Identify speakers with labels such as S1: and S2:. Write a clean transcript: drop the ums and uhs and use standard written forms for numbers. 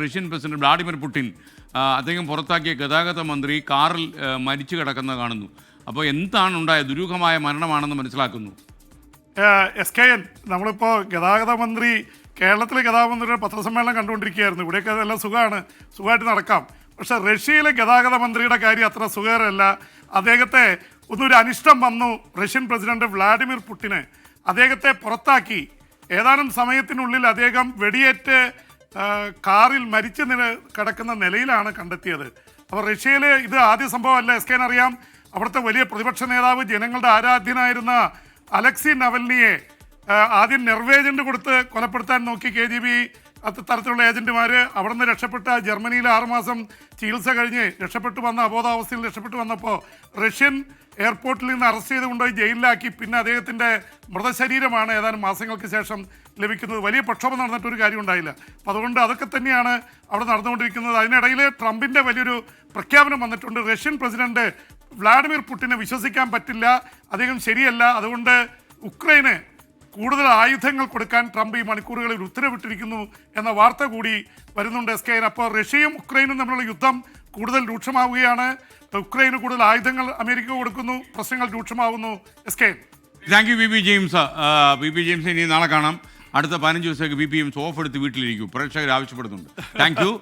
S1: Russian president Vladimir Putin അദ്ദേഹം പുറത്താക്കിയ ഗതാഗത മന്ത്രി കാറിൽ മരിച്ചു കിടക്കുന്നത് കാണുന്നു. അപ്പോൾ എന്താണ് ഉണ്ടായത്? ദുരൂഹമായ മരണമാണെന്ന് മനസ്സിലാക്കുന്നു.
S2: SKN നമ്മളിപ്പോൾ ഗതാഗത മന്ത്രി, കേരളത്തിലെ ഗതാഗത മന്ത്രിയുടെ പത്രസമ്മേളനം കണ്ടുകൊണ്ടിരിക്കുകയായിരുന്നു. ഇവിടെയൊക്കെ അതെല്ലാം സുഖമായിട്ട് നടക്കാം. പക്ഷെ റഷ്യയിലെ ഗതാഗത മന്ത്രിയുടെ കാര്യം അത്ര സുഖകരമല്ല. അദ്ദേഹത്തെ ഒന്നൊരു അനിഷ്ടം വന്നു. റഷ്യൻ പ്രസിഡന്റ് വ്ളാഡിമിർ പുടിന് അദ്ദേഹത്തെ പുറത്താക്കി. ഏതാനും സമയത്തിനുള്ളിൽ അദ്ദേഹം വെടിയേറ്റ് കാറിൽ മരിച്ചു കിടക്കുന്ന നിലയിലാണ് കണ്ടെത്തിയത്. അപ്പോൾ റഷ്യയിലെ ഇത് ആദ്യ സംഭവമല്ല. SKN അറിയാം, അവിടുത്തെ വലിയ പ്രതിപക്ഷ നേതാവ്, ജനങ്ങളുടെ ആരാധ്യനായിരുന്ന അലക്സി നവൽനിയെ ആദ്യം നെർവേജൻ്റ് കൊടുത്ത് കൊലപ്പെടുത്താൻ നോക്കി KGB തരത്തിലുള്ള ഏജന്റുമാർ. അവിടെ നിന്ന് രക്ഷപ്പെട്ട ജർമ്മനിയിൽ 6 മാസം ചികിത്സ കഴിഞ്ഞ് രക്ഷപ്പെട്ടു വന്ന അബോധാവസ്ഥയിൽ രക്ഷപ്പെട്ടു വന്നപ്പോൾ റഷ്യൻ എയർപോർട്ടിൽ നിന്ന് അറസ്റ്റ് ചെയ്ത് കൊണ്ടുപോയി ജയിലിലാക്കി. പിന്നെ അദ്ദേഹത്തിൻ്റെ മൃതശരീരമാണ് ഏതാനും മാസങ്ങൾക്ക് ശേഷം ലഭിക്കുന്നത്. വലിയ പ്രക്ഷോഭം നടന്നിട്ടൊരു കാര്യം ഉണ്ടായില്ല. അപ്പോൾ അതുകൊണ്ട് അതൊക്കെ തന്നെയാണ് അവിടെ നടന്നുകൊണ്ടിരിക്കുന്നത്. അതിനിടയിൽ ട്രംപിൻ്റെ വലിയൊരു പ്രഖ്യാപനം വന്നിട്ടുണ്ട്. റഷ്യൻ പ്രസിഡന്റ് വ്ളാഡിമിർ പുടിനെ വിശ്വസിക്കാൻ പറ്റില്ല, അദ്ദേഹം ശരിയല്ല, അതുകൊണ്ട് ഉക്രൈന് കൂടുതൽ ആയുധങ്ങൾ കൊടുക്കാൻ ട്രംപ് ഈ മണിക്കൂറുകളിൽ ഉത്തരവിട്ടിരിക്കുന്നു എന്ന വാർത്ത കൂടി വരുന്നുണ്ട്. SKN അപ്പോൾ റഷ്യയും ഉക്രൈനും തമ്മിലുള്ള യുദ്ധം കൂടുതൽ രൂക്ഷമാവുകയാണ്. ഉക്രൈന് കൂടുതൽ ആയുധങ്ങൾ അമേരിക്ക കൊടുക്കുന്നു, പ്രശ്നങ്ങൾ രൂക്ഷമാവുന്നു. SKN.
S1: Thank you VP James. VP James ഇനി നാളെ കാണാം. അടുത്ത 15 ദിവസത്തേക്ക് VP ജെയിംസ് ഓഫ് എടുത്ത് വീട്ടിലിരിക്കും. പ്രേക്ഷകർ ആവശ്യപ്പെടുന്നുണ്ട്. Thank U.